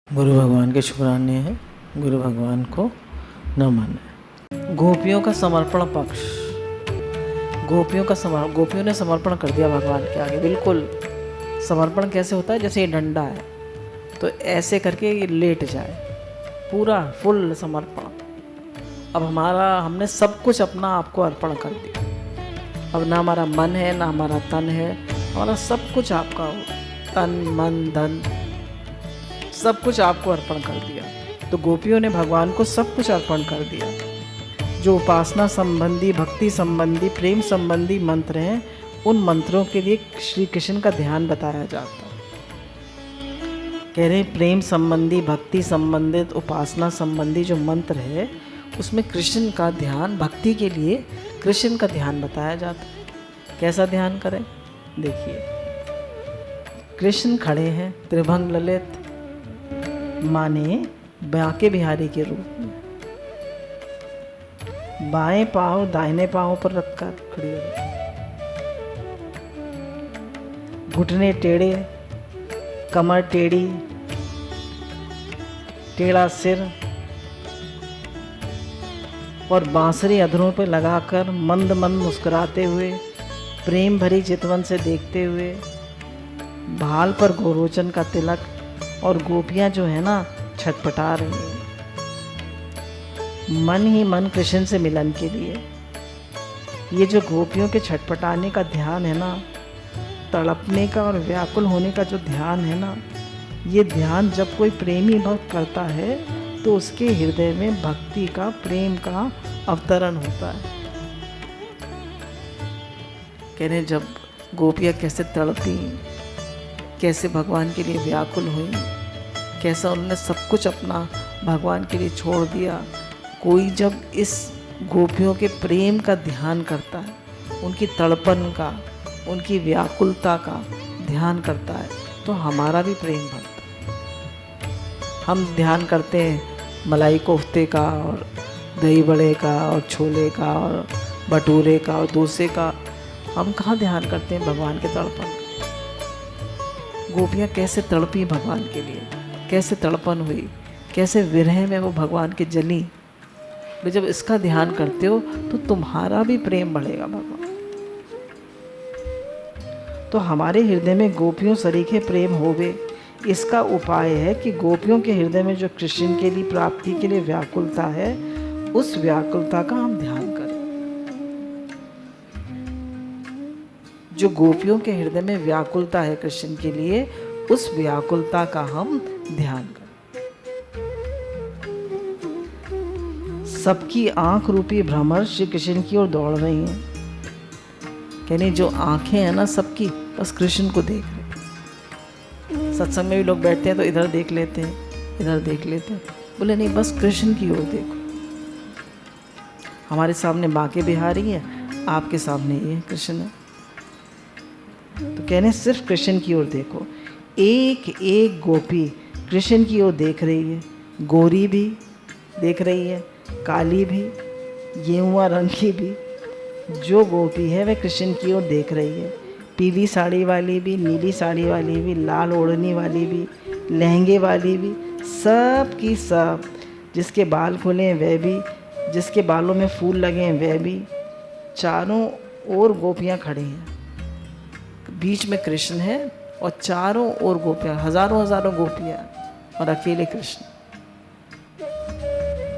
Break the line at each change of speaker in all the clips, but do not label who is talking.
गुरु भगवान के शुक्राने हैं, गुरु भगवान को न माने। गोपियों का समर्पण पक्ष। गोपियों ने समर्पण कर दिया भगवान के आगे। बिल्कुल समर्पण कैसे होता है, जैसे ये डंडा है तो ऐसे करके ये लेट जाए, पूरा फुल समर्पण। अब हमने सब कुछ अपना आपको अर्पण कर दिया। अब ना हमारा मन है, ना हमारा तन है, हमारा सब कुछ आपका हो, तन मन धन सब कुछ आपको अर्पण कर दिया। तो गोपियों ने भगवान को सब कुछ अर्पण कर दिया। जो उपासना संबंधी, भक्ति संबंधी, प्रेम संबंधी मंत्र हैं, उन मंत्रों के लिए श्री कृष्ण का ध्यान बताया जाता है। कह रहे प्रेम संबंधी, भक्ति संबंधित, उपासना संबंधी जो मंत्र है उसमें कृष्ण का ध्यान, भक्ति के लिए कृष्ण का ध्यान बताया जाता है। कैसा ध्यान करें देखिए। कृष्ण खड़े हैं त्रिभंग ललित माने बांके बिहारी के रूप में, बाएं पांव दाहिने पांव पर रखकर खड़ी हो गई, घुटने टेढ़े, कमर टेढ़ी, टेढ़ा सिर और बांसुरी अधरों पर लगाकर मंद मंद मुस्कुराते हुए, प्रेम भरी चितवन से देखते हुए, भाल पर गोरोचन का तिलक। और गोपियां जो है ना छटपटा रही हैं मन ही मन कृष्ण से मिलन के लिए। ये जो गोपियों के छटपटाने का ध्यान है ना, तड़पने का और व्याकुल होने का जो ध्यान है ना, ये ध्यान जब कोई प्रेमी भक्त करता है तो उसके हृदय में भक्ति का, प्रेम का अवतरण होता है। कह रहे जब गोपियां कैसे तड़पी, कैसे भगवान के लिए व्याकुल हुई, कैसा उन्होंने सब कुछ अपना भगवान के लिए छोड़ दिया। कोई जब इस गोपियों के प्रेम का ध्यान करता है, उनकी तड़पन का, उनकी व्याकुलता का ध्यान करता है, तो हमारा भी प्रेम बढ़ता है। हम ध्यान करते हैं मलाई कोफ्ते का और दही बड़े का और छोले का और भटूरे का और डोसे का। हम कहाँ ध्यान करते हैं भगवान के तड़पन। गोपियाँ कैसे तड़पी भगवान के लिए, कैसे तड़पन हुई, कैसे विरह में वो भगवान के जली। तो जब इसका ध्यान करते हो तो तुम्हारा भी प्रेम बढ़ेगा भगवान। तो हमारे हृदय में गोपियों सरीखे प्रेम होवे, इसका उपाय है कि गोपियों के हृदय में जो कृष्ण के लिए प्राप्ति के लिए व्याकुलता है, उस व्याकुलता का हम ध्यान करें। जो गोपियों के हृदय में व्याकुलता है कृष्ण के लिए, उस व्याकुलता का हम ध्यान करें। सबकी आंख रूपी भ्रमर श्री कृष्ण की ओर दौड़ रही हैं। कहने जो आंखें हैं ना सबकी, बस कृष्ण को देख रहे। सत्संग में भी लोग बैठते हैं तो इधर देख लेते हैं, इधर देख लेते हैं। बोले नहीं, बस कृष्ण की ओर देखो। हमारे सामने बांके बिहारी है, आपके सामने ये कृष्ण है। तो कहने सिर्फ कृष्ण की ओर देखो। एक एक गोपी कृष्ण की ओर देख रही है। गोरी भी देख रही है, काली भी, गेहुआ रंग की भी। जो गोपी है वह कृष्ण की ओर देख रही है। पीली साड़ी वाली भी, नीली साड़ी वाली भी, लाल ओढ़नी वाली भी, लहंगे वाली भी, सब की सब। जिसके बाल खुले हैं वह भी, जिसके बालों में फूल लगे हैं वह भी। चारों ओर गोपियाँ खड़ी हैं। बीच में कृष्ण है और चारों ओर गोपियाँ, हजारों हजारों गोपियाँ और अकेले कृष्ण।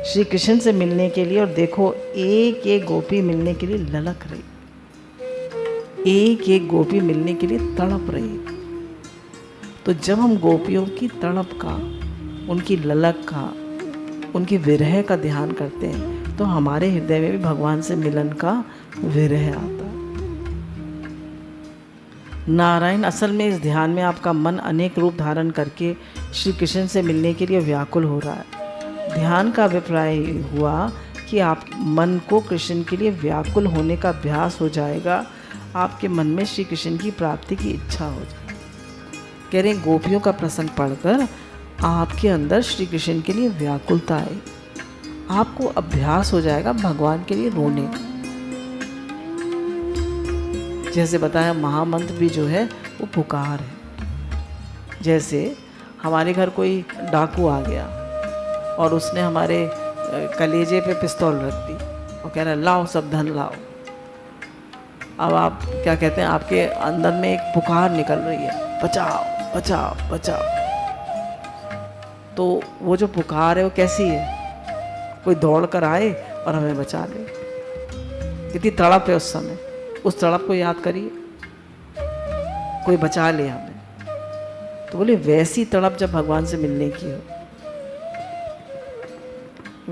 श्री कृष्ण से मिलने के लिए, और देखो एक एक गोपी मिलने के लिए ललक रही, एक एक गोपी मिलने के लिए तड़प रही। तो जब हम गोपियों की तड़प का, उनकी ललक का, उनकी विरह का ध्यान करते हैं, तो हमारे हृदय में भी भगवान से मिलन का विरह आता है। नारायण असल में इस ध्यान में आपका मन अनेक रूप धारण करके श्री कृष्ण से मिलने के लिए व्याकुल हो रहा है। ध्यान का अभिप्राय हुआ कि आप मन को कृष्ण के लिए व्याकुल होने का अभ्यास हो जाएगा। आपके मन में श्री कृष्ण की प्राप्ति की इच्छा हो जाएगी। कह रहे गोपियों का प्रसंग पढ़कर आपके अंदर श्री कृष्ण के लिए व्याकुलता आई। आपको अभ्यास हो जाएगा भगवान के लिए रोने का। जैसे बताया महामंत्र भी जो है वो पुकार है। जैसे हमारे घर कोई डाकू आ गया और उसने हमारे कलेजे पे पिस्तौल रख दी और कह रहा है लाओ सब धन लाओ। अब आप क्या कहते हैं, आपके अंदर में एक पुकार निकल रही है, बचाओ बचाओ बचाओ। तो वो जो पुकार है वो कैसी है, कोई दौड़ कर आए और हमें बचा ले। कितनी तड़प है उस समय, उस तड़प को याद करिए, कोई बचा ले हमें। तो बोले वैसी तड़प जब भगवान से मिलने की हो,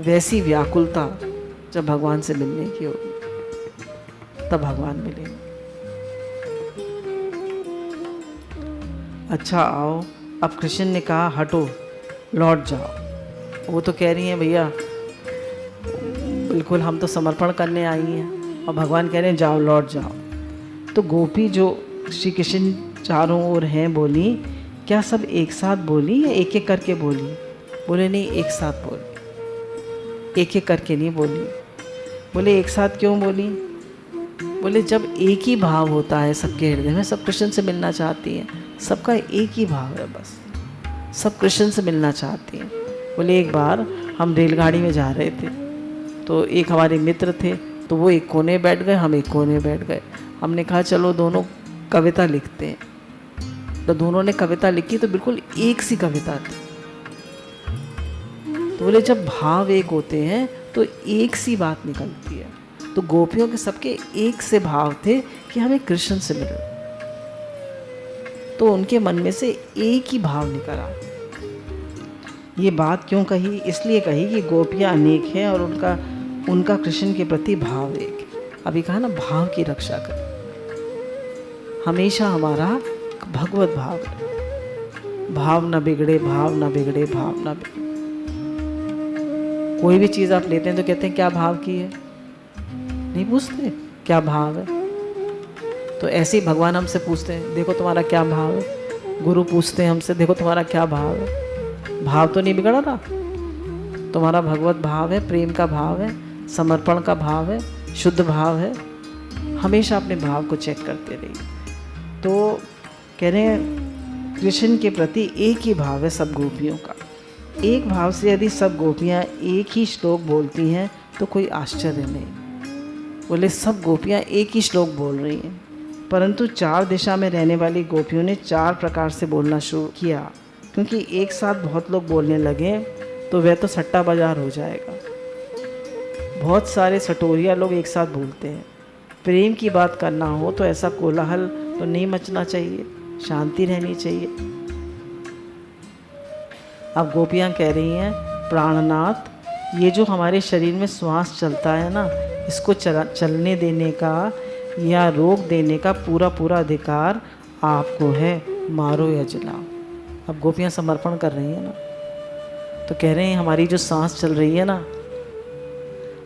वैसी व्याकुलता जब भगवान से मिलने की होगी, तब भगवान मिलेंगे। अच्छा आओ, अब कृष्ण ने कहा हटो लौट जाओ। वो तो कह रही हैं भैया बिल्कुल हम तो समर्पण करने आई हैं, और भगवान कह रहे हैं जाओ लौट जाओ। तो गोपी जो श्री कृष्ण चारों ओर हैं बोली, क्या सब एक साथ बोली या एक एक करके बोली? बोले नहीं एक साथ बोली, एक एक करके नहीं बोली। बोले एक साथ क्यों बोली? बोले जब एक ही भाव होता है सबके हृदय में, सब कृष्ण से मिलना चाहती हैं, सबका एक ही भाव है, बस सब कृष्ण से मिलना चाहती हैं। बोले एक बार हम रेलगाड़ी में जा रहे थे, तो एक हमारे मित्र थे, तो वो एक कोने बैठ गए, हम एक कोने बैठ गए। हमने कहा चलो दोनों कविता लिखते हैं। तो दोनों ने कविता लिखी, तो बिल्कुल एक सी कविता थी। तो बोले जब भाव एक होते हैं तो एक सी बात निकलती है। तो गोपियों के सबके एक से भाव थे कि हमें कृष्ण से मिले, तो उनके मन में से एक ही भाव निकला। ये बात क्यों कही? इसलिए कही कि गोपियाँ अनेक हैं और उनका कृष्ण के प्रति भाव एक है। अभी कहा ना भाव की रक्षा करें, हमेशा हमारा भगवत भाव है। भाव न बिगड़े, भाव न बिगड़े, भाव न बिगड़े। कोई भी चीज़ आप लेते हैं तो कहते हैं क्या भाव की है, नहीं पूछते क्या भाव है। तो ऐसे ही भगवान हमसे पूछते हैं देखो तुम्हारा क्या भाव है। गुरु पूछते हैं हमसे देखो तुम्हारा क्या भाव है। भाव तो नहीं बिगड़ रहा, तुम्हारा भगवत भाव है, प्रेम का भाव है, समर्पण का भाव है, शुद्ध भाव है। हमेशा अपने भाव को चेक करते रहिए। तो कह रहे हैं कृष्ण के प्रति एक ही भाव है सब गोपियों का। एक भाव से यदि सब गोपियाँ एक ही श्लोक बोलती हैं तो कोई आश्चर्य नहीं। बोले सब गोपियाँ एक ही श्लोक बोल रही हैं, परंतु चार दिशा में रहने वाली गोपियों ने चार प्रकार से बोलना शुरू किया, क्योंकि एक साथ बहुत लोग बोलने लगे तो वह तो सट्टा बाजार हो जाएगा। बहुत सारे सटोरिया लोग एक साथ बोलते हैं। प्रेम की बात करना हो तो ऐसा कोलाहल तो नहीं मचना चाहिए, शांति रहनी चाहिए। अब गोपियाँ कह रही हैं प्राणनाथ, ये जो हमारे शरीर में श्वास चलता है ना, इसको चलने देने का या रोक देने का पूरा पूरा अधिकार आपको है, मारो या जलाओ। अब गोपियाँ समर्पण कर रही हैं ना, तो कह रहे हैं हमारी जो सांस चल रही है ना,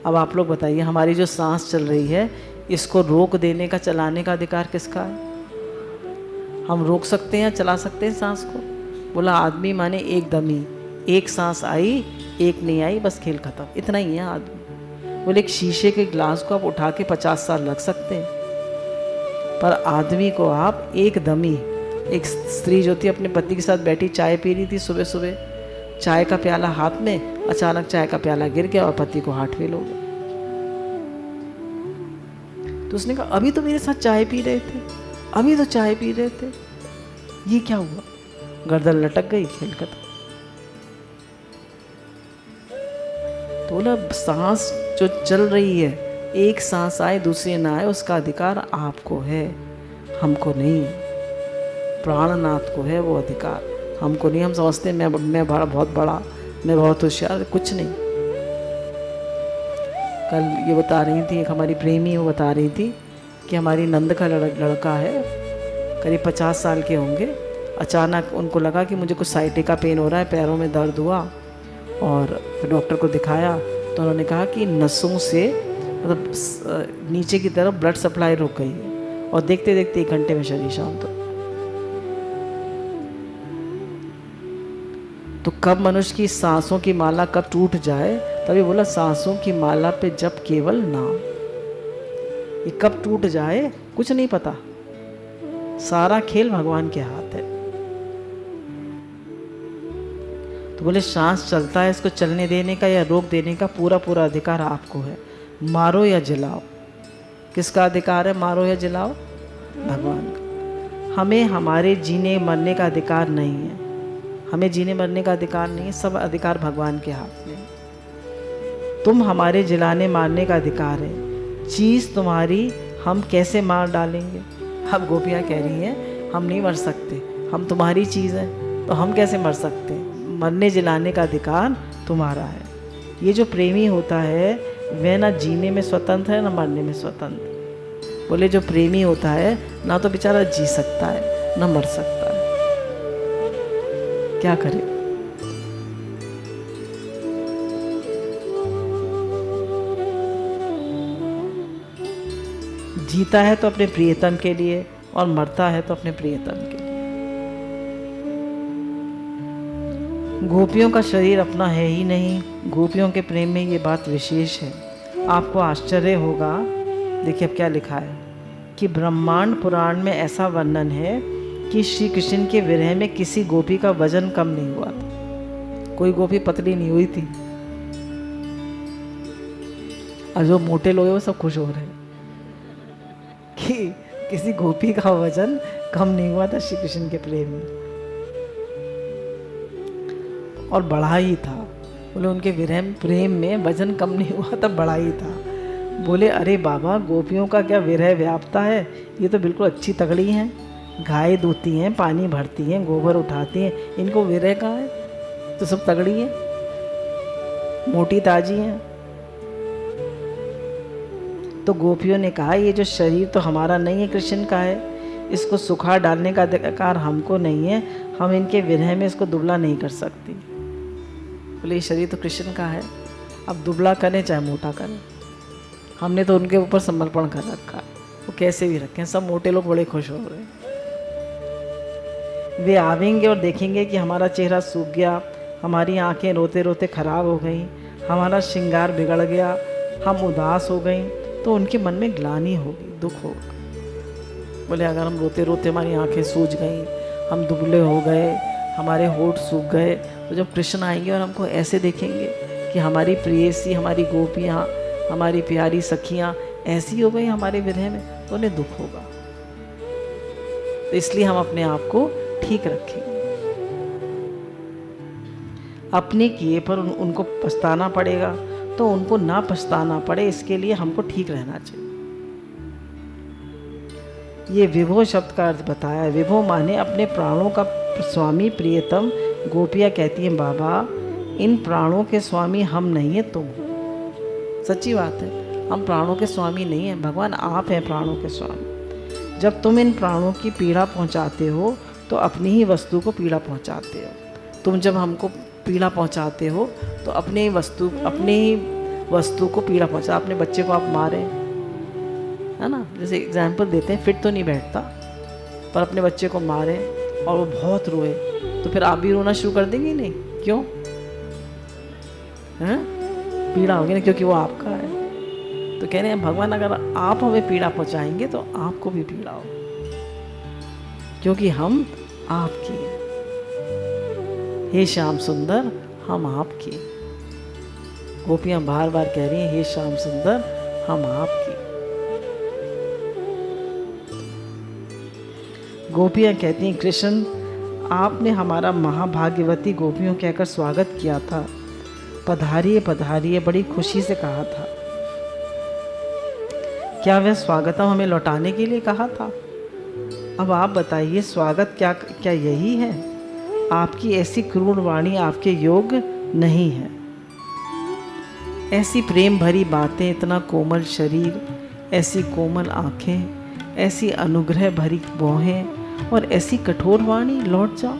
अब आप लोग बताइए हमारी जो सांस चल रही है इसको रोक देने का, चलाने का अधिकार किसका है? हम रोक सकते हैं, चला सकते हैं सांस को? बोला आदमी माने एक दमी, एक सांस आई एक नहीं आई, बस खेल खत्म, इतना ही है आदमी। बोले एक शीशे के गिलास को आप उठा के 50 साल रख सकते हैं, पर आदमी को आप एक दमी। एक स्त्री जो थी अपने पति के साथ बैठी चाय पी रही थी, सुबह सुबह चाय का प्याला हाथ में, अचानक चाय का प्याला गिर गया और पति को हार्ट फेल हो गया। तो उसने कहा अभी तो मेरे साथ चाय पी रहे थे, अभी तो चाय पी रहे थे, ये क्या हुआ? गर्दन लटक गई, खेल खत्म। तो बोला सांस जो चल रही है, एक सांस आए दूसरी ना आए, उसका अधिकार आपको है, हमको नहीं। प्राणनाथ को है वो अधिकार, हमको नहीं। हम समझते मैं बहुत बड़ा, मैं बहुत होशियार, कुछ नहीं। कल ये बता रही थी एक हमारी प्रेमी, वो बता रही थी कि हमारी नंद का लड़का है, करीब 50 साल के होंगे। अचानक उनको लगा कि मुझे कुछ साइटिका पेन हो रहा है, पैरों में दर्द हुआ, और फिर डॉक्टर को दिखाया तो उन्होंने कहा कि नसों से मतलब नीचे की तरफ ब्लड सप्लाई रुक गई है, और देखते देखते 1 घंटे में शरीर शांत हो। तो कब मनुष्य की सांसों की माला कब टूट जाए, तभी बोला सांसों की माला पे जब केवल नाम। ये कब टूट जाए कुछ नहीं पता, सारा खेल भगवान के हाथ है। तो बोले सांस चलता है, इसको चलने देने का या रोक देने का पूरा पूरा अधिकार आपको है। मारो या जलाओ, किसका अधिकार है? मारो या जलाओ? भगवान का। हमें हमारे जीने मरने का अधिकार नहीं है, हमें जीने मरने का अधिकार नहीं है, सब अधिकार भगवान के हाथ में। तुम हमारे जलाने मारने का अधिकार है, चीज़ तुम्हारी हम कैसे मार डालेंगे? अब गोपियाँ कह रही हैं हम नहीं मर सकते, हम तुम्हारी चीज़ है तो हम कैसे मर सकते हैं? मरने जलाने का अधिकार तुम्हारा है। ये जो प्रेमी होता है वह ना जीने में स्वतंत्र है ना मरने में स्वतंत्र। बोले जो प्रेमी होता है ना तो बेचारा जी सकता है ना मर सकता है, क्या करे? जीता है तो अपने प्रियतम के लिए और मरता है तो अपने प्रियतम के लिए। गोपियों का शरीर अपना है ही नहीं, गोपियों के प्रेम में ये बात विशेष है। आपको आश्चर्य होगा, देखिए अब क्या लिखा है कि ब्रह्मांड पुराण में ऐसा वर्णन है कि श्री कृष्ण के विरह में किसी गोपी का वजन कम नहीं हुआ था, कोई गोपी पतली नहीं हुई थी, और जो मोटे लोग हैं वो सब खुश हो रहे हैं कि किसी गोपी का वजन कम नहीं हुआ था श्री कृष्ण के प्रेम में, और बढ़ा ही था। बोले उनके विरह प्रेम में वजन कम नहीं हुआ था, बढ़ा ही था। बोले अरे बाबा, गोपियों का क्या विरह व्यापता है, ये तो बिल्कुल अच्छी तगड़ी हैं, गाय दूती हैं, पानी भरती हैं, गोबर उठाती हैं, इनको विरह कहाँ है? तो सब तगड़ी हैं, मोटी ताजी हैं। तो गोपियों ने कहा ये जो शरीर तो हमारा नहीं है, कृष्ण का है, इसको सुखा डालने का अधिकार हमको नहीं है, हम इनके विरह में इसको दुबला नहीं कर सकती। बोले ये शरीर तो कृष्ण का है, अब दुबला करें चाहे मोटा करें, हमने तो उनके ऊपर समर्पण कर रखा है, वो कैसे भी रखें। सब मोटे लोग बड़े खुश हो रहे हैं। वे आवेंगे और देखेंगे कि हमारा चेहरा सूख गया, हमारी आंखें रोते रोते खराब हो गई, हमारा श्रृंगार बिगड़ गया, हम उदास हो गई, तो उनके मन में ग्लानि होगी, दुख होगा। बोले अगर हम रोते रोते हमारी आंखें सूज गई, हम दुबले हो गए, हमारे होठ सूख गए, तो जब कृष्ण आएंगे और हमको ऐसे देखेंगे कि हमारी प्रेयसी, हमारी गोपियाँ, हमारी प्यारी सखियाँ ऐसी हो गई हमारे विरह में, तो उन्हें दुख होगा। तो इसलिए हम अपने आप को ठीक रखेंगे। अपने किए पर उनको पछताना पड़ेगा, तो उनको ना पछताना पड़े, इसके लिए हमको ठीक रहना चाहिए। ये विभो शब्द का अर्थ बताया। विभो माने अपने प्राणों का स्वामी, प्रियतम। गोपियाँ कहती हैं बाबा इन प्राणों के स्वामी हम नहीं हैं, तुम हो। सच्ची बात है, हम प्राणों के स्वामी नहीं हैं, भगवान आप हैं प्राणों के स्वामी। जब तुम इन प्राणों की पीड़ा पहुंचाते हो तो अपनी ही वस्तु को पीड़ा पहुंचाते हो। तुम जब हमको पीड़ा पहुंचाते हो तो अपनी ही वस्तु को पीड़ा पहुंचा। अपने बच्चे को आप मारे, है ना, जैसे एग्जाम्पल देते हैं, फिट तो नहीं बैठता, पर अपने बच्चे को मारे और वो बहुत रोए, तो फिर आप भी रोना शुरू कर देंगे? नहीं, क्यों? हैं? पीड़ा होगी ना, क्योंकि वो आपका है। तो कह रहे हैं भगवान अगर आप हमें पीड़ा पहुंचाएंगे तो आपको भी पीड़ा हो, क्योंकि हम आपकी हैं। हे श्याम सुंदर हम आपकी। गोपियाँ बार बार कह रही हैं हे श्याम सुंदर हम आपकी। गोपियाँ कहती हैं कृष्ण आपने हमारा महाभाग्यवती गोपियों कहकर स्वागत किया था, पधारिए पधारिए बड़ी खुशी से कहा था। क्या वह स्वागतम हमें लौटाने के लिए कहा था? अब आप बताइए स्वागत क्या यही है? आपकी ऐसी क्रूर वाणी आपके योग्य नहीं है। ऐसी प्रेम भरी बातें, इतना कोमल शरीर, ऐसी कोमल आंखें, ऐसी अनुग्रह भरी भौहें और ऐसी कठोर वाणी, लौट जाओ।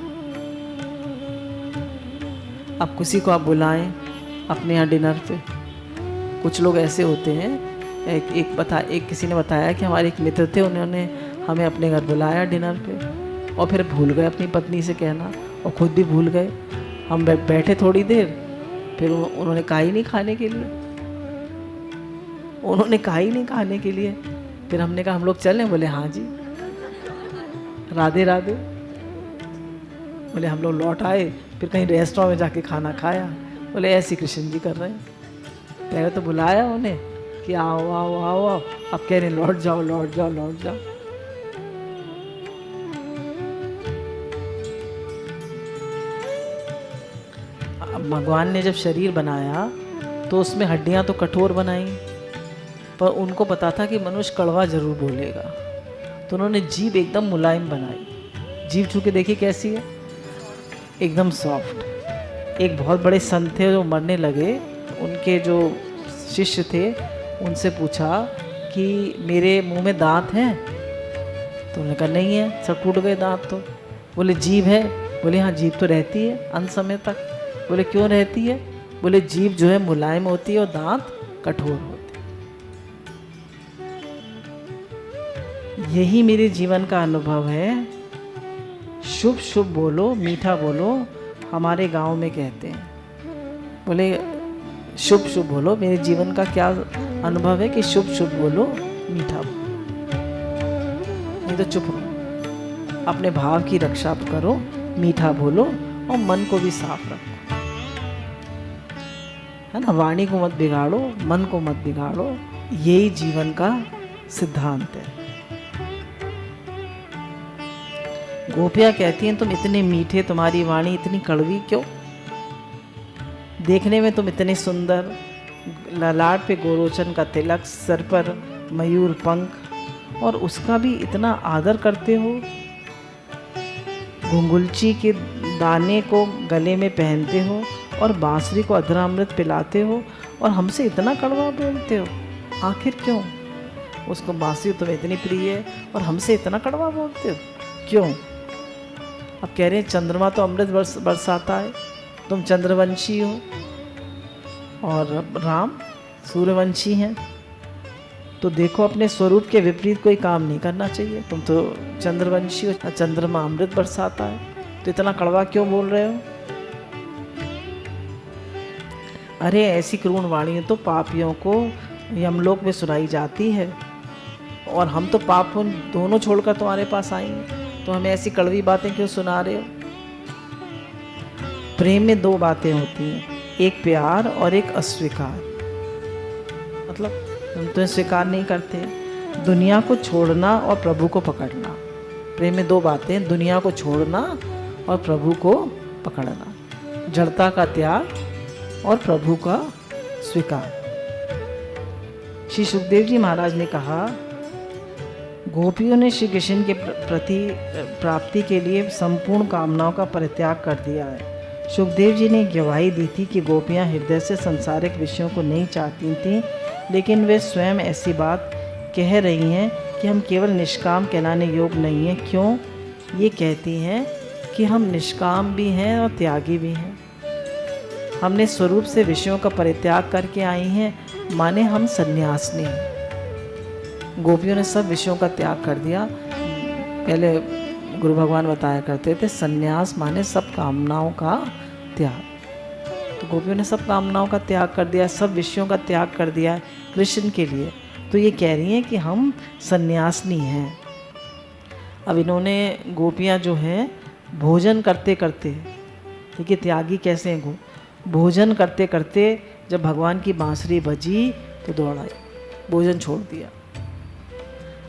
अब किसी को आप बुलाएं अपने यहाँ डिनर पे। कुछ लोग ऐसे होते हैं, किसी ने बताया कि हमारे एक मित्र थे, उन्होंने हमें अपने घर बुलाया डिनर पे और फिर भूल गए अपनी पत्नी से कहना और खुद भी भूल गए। हम बैठे थोड़ी देर, फिर उन्होंने कहा ही नहीं खाने के लिए, फिर हमने कहा हम लोग चलें? बोले हाँ जी, राधे राधे। बोले हम लोग लौट आए, फिर कहीं रेस्टोरेंट में जाके खाना खाया। बोले ऐसे कृष्ण जी कर रहे हैं। पहले तो बुलाया उन्हें कि आओ आओ आओ आओ, अब कह रहे लौट जाओ लौट जाओ लौट जाओ। अब भगवान ने जब शरीर बनाया तो उसमें हड्डियां तो कठोर बनाई, पर उनको पता था कि मनुष्य कड़वा जरूर बोलेगा, तो उन्होंने जीभ एकदम मुलायम बनाई। जीभ छू के देखिए कैसी है, एकदम सॉफ्ट। एक बहुत बड़े संत थे जो मरने लगे, उनके जो शिष्य थे उनसे पूछा कि मेरे मुंह में दांत हैं? तो उन्होंने कहा नहीं है, सब टूट गए दांत। तो बोले जीभ है? बोले हाँ जीभ तो रहती है अंत समय तक। बोले क्यों रहती है? बोले जीभ जो है मुलायम होती है और दांत कठोर होते हैं। यही मेरे जीवन का अनुभव है। शुभ शुभ बोलो, मीठा बोलो, हमारे गांव में कहते हैं। बोले शुभ शुभ बोलो, मेरे जीवन का क्या अनुभव है कि शुभ शुभ बोलो, मीठा बोलो, नहीं तो चुप रहो। अपने भाव की रक्षा करो, मीठा बोलो और मन को भी साफ रखो, है ना। वाणी को मत बिगाड़ो, मन को मत बिगाड़ो, यही जीवन का सिद्धांत है। गोपियां कहती हैं तुम इतने मीठे, तुम्हारी वाणी इतनी कड़वी क्यों? देखने में तुम इतने सुंदर, ललाट पे गोरोचन का तिलक, सर पर मयूर पंख, और उसका भी इतना आदर करते हो। घुंगुलची के दाने को गले में पहनते हो और बांसुरी को अधरामृत पिलाते हो, और हमसे इतना कड़वा बोलते हो, आखिर क्यों? उसको बांसुरी तुम्हें इतनी प्रिय है और हमसे इतना कड़वा बोलते हो, क्यों? अब कह रहे हैं चंद्रमा तो अमृत बरसाता है, तुम चंद्रवंशी हो और राम सूर्यवंशी हैं, तो देखो अपने स्वरूप के विपरीत कोई काम नहीं करना चाहिए। तुम तो चंद्रवंशी हो, चंद्रमा अमृत बरसाता है, तो इतना कड़वा क्यों बोल रहे हो? अरे ऐसी क्रूण वाणी तो पापियों को यमलोक में सुनाई जाती है, और हम तो पाप दोनों छोड़कर तुम्हारे पास आएंगे, तो हमें ऐसी कड़वी बातें क्यों सुना रहे हो? प्रेम में दो बातें होती हैं, एक प्यार और एक अस्वीकार। मतलब तुम तो स्वीकार नहीं करते, दुनिया को छोड़ना और प्रभु को पकड़ना। प्रेम में दो बातें, दुनिया को छोड़ना और प्रभु को पकड़ना, जड़ता का त्याग और प्रभु का स्वीकार। श्री सुखदेव जी महाराज ने कहा, गोपियों ने श्री कृष्ण के प्रति प्राप्ति के लिए संपूर्ण कामनाओं का परित्याग कर दिया है। सुखदेव जी ने गवाही दी थी कि गोपियां हृदय से संसारिक विषयों को नहीं चाहती थीं, लेकिन वे स्वयं ऐसी बात कह रही हैं कि हम केवल निष्काम कहलाने योग्य नहीं हैं। क्यों? ये कहती हैं कि हम निष्काम भी हैं और त्यागी भी हैं। हमने स्वरूप से विषयों का परित्याग करके आई हैं, माने हम सन्यासिनी हैं। गोपियों ने सब विषयों का त्याग कर दिया। पहले गुरु भगवान बताया करते थे सन्यास माने सब कामनाओं का त्याग, तो गोपियों ने सब कामनाओं का त्याग कर दिया, सब विषयों का त्याग कर दिया है कृष्ण के लिए। तो ये कह रही हैं कि हम सन्यासिनी हैं। अब इन्होंने गोपियाँ जो हैं भोजन करते करते, देखिए त्यागी कैसे हैं, भोजन करते करते जब भगवान की बांसुरी बजी तो दौड़ आई, भोजन छोड़ दिया।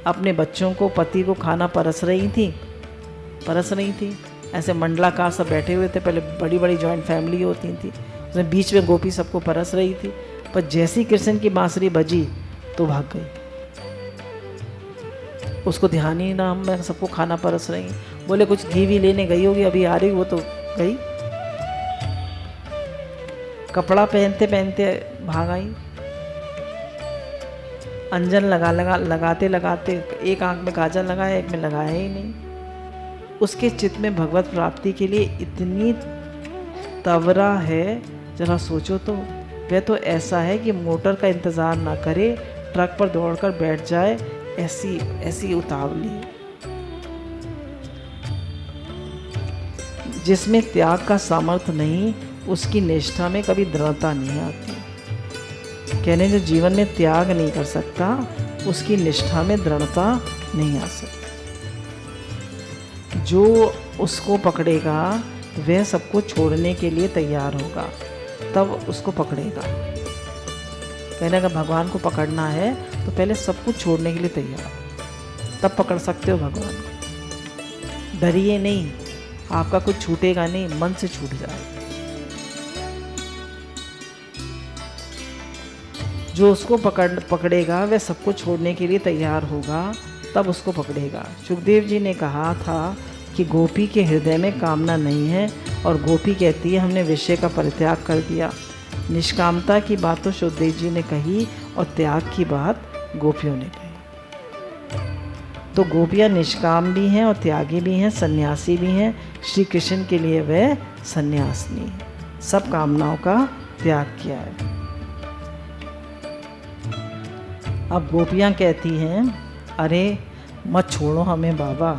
अपने बच्चों को, पति को खाना परस रही थी। ऐसे मंडलाकार सब बैठे हुए थे, पहले बड़ी बड़ी जॉइंट फैमिली होती थी, उसमें बीच में गोपी सबको परस रही थी। पर जैसी कृष्ण की बांसुरी बजी तो भाग गई, उसको ध्यान ही ना, मैं सबको खाना परस रही। बोले कुछ घी भी लेने गई होगी, अभी आ रही, वो तो गई। कपड़ा पहनते पहनते भाग आई। अंजन लगाते एक आंख में काजल लगाया, एक में लगाया ही नहीं। उसके चित्त में भगवत प्राप्ति के लिए इतनी तवरा है, जरा सोचो तो। वह तो ऐसा है कि मोटर का इंतज़ार ना करे, ट्रक पर दौड़कर बैठ जाए, ऐसी उतावली। जिसमें त्याग का सामर्थ्य नहीं, उसकी निष्ठा में कभी दृढ़ता नहीं आती। कहने जो जीवन में त्याग नहीं कर सकता, उसकी निष्ठा में दृढ़ता नहीं आ सकती। जो उसको पकड़ेगा तो वह सबको छोड़ने के लिए तैयार होगा, तब उसको पकड़ेगा। कहने का भगवान को पकड़ना है तो पहले सब कुछ छोड़ने के लिए तैयार, तब पकड़ सकते हो भगवान को। डरिए नहीं, आपका कुछ छूटेगा नहीं, मन से छूट जाए। जो उसको पकड़ेगा वह सबको छोड़ने के लिए तैयार होगा, तब उसको पकड़ेगा। सुखदेव जी ने कहा था कि गोपी के हृदय में कामना नहीं है, और गोपी कहती है हमने विषय का परित्याग कर दिया। निष्कामता की बात तो सुखदेव जी ने कही और त्याग की बात गोपियों ने कही। तो गोपियाँ निष्काम भी हैं और त्यागी भी हैं, सन्यासी भी हैं। श्री कृष्ण के लिए वह सन्यासिनी है, सब कामनाओं का त्याग किया है। अब गोपियाँ कहती हैं अरे मत छोड़ो हमें बाबा,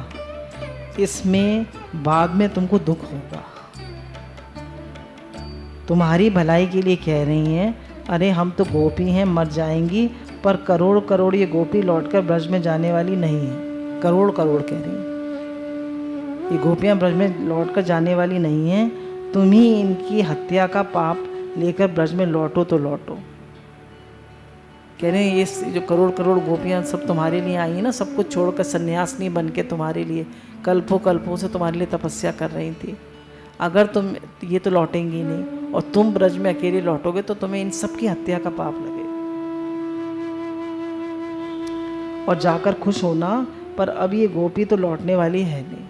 इसमें बाद में तुमको दुख होगा। तुम्हारी भलाई के लिए कह रही हैं, अरे हम तो गोपी हैं, मर जाएंगी, पर करोड़ करोड़ ये गोपी लौटकर ब्रज में जाने वाली नहीं है। करोड़ करोड़ कह रही हैं, ये गोपियाँ ब्रज में लौटकर जाने वाली नहीं हैं। तुम ही इनकी हत्या का पाप लेकर ब्रज में लौटो तो लौटो। कह रहे हैं ये जो करोड़ करोड़ गोपियाँ सब तुम्हारे लिए आई हैं ना, सब कुछ छोड़कर सन्यासिनी बन के तुम्हारे लिए कल्पों कल्पों से तुम्हारे लिए तपस्या कर रही थी। अगर तुम ये तो लौटेंगी नहीं और तुम ब्रज में अकेले लौटोगे तो तुम्हें इन सब की हत्या का पाप लगेगा। और जाकर खुश होना, पर अब ये गोपी तो लौटने वाली है नहीं।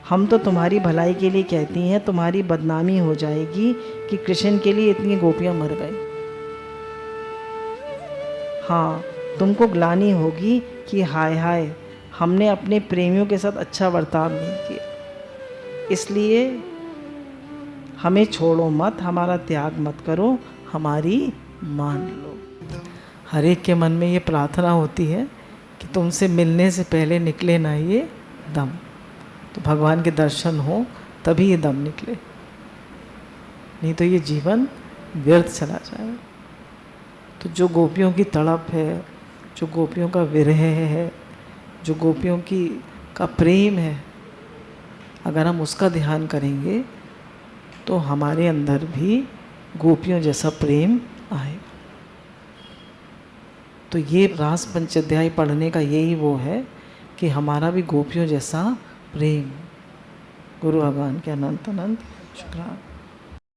हम तो तुम्हारी भलाई के लिए कहती हैं, तुम्हारी बदनामी हो जाएगी कि कृष्ण के लिए इतनी गोपियाँ मर गई। हाँ, तुमको ग्लानि होगी कि हाय हाय हमने अपने प्रेमियों के साथ अच्छा बर्ताव नहीं किया, इसलिए हमें छोड़ो मत, हमारा त्याग मत करो, हमारी मान लो। हर एक के मन में ये प्रार्थना होती है कि तुमसे मिलने से पहले निकले ना ये दम, तो भगवान के दर्शन हो तभी ये दम निकले, नहीं तो ये जीवन व्यर्थ चला जाए। तो जो गोपियों की तड़प है, जो गोपियों का विरह है, जो गोपियों का प्रेम है, अगर हम उसका ध्यान करेंगे तो हमारे अंदर भी गोपियों जैसा प्रेम आएगा। तो ये रास पंचाध्याय पढ़ने का यही वो है कि हमारा भी गोपियों जैसा प्रेम। गुरु भगवान के अनंत अनंत शुक्राना।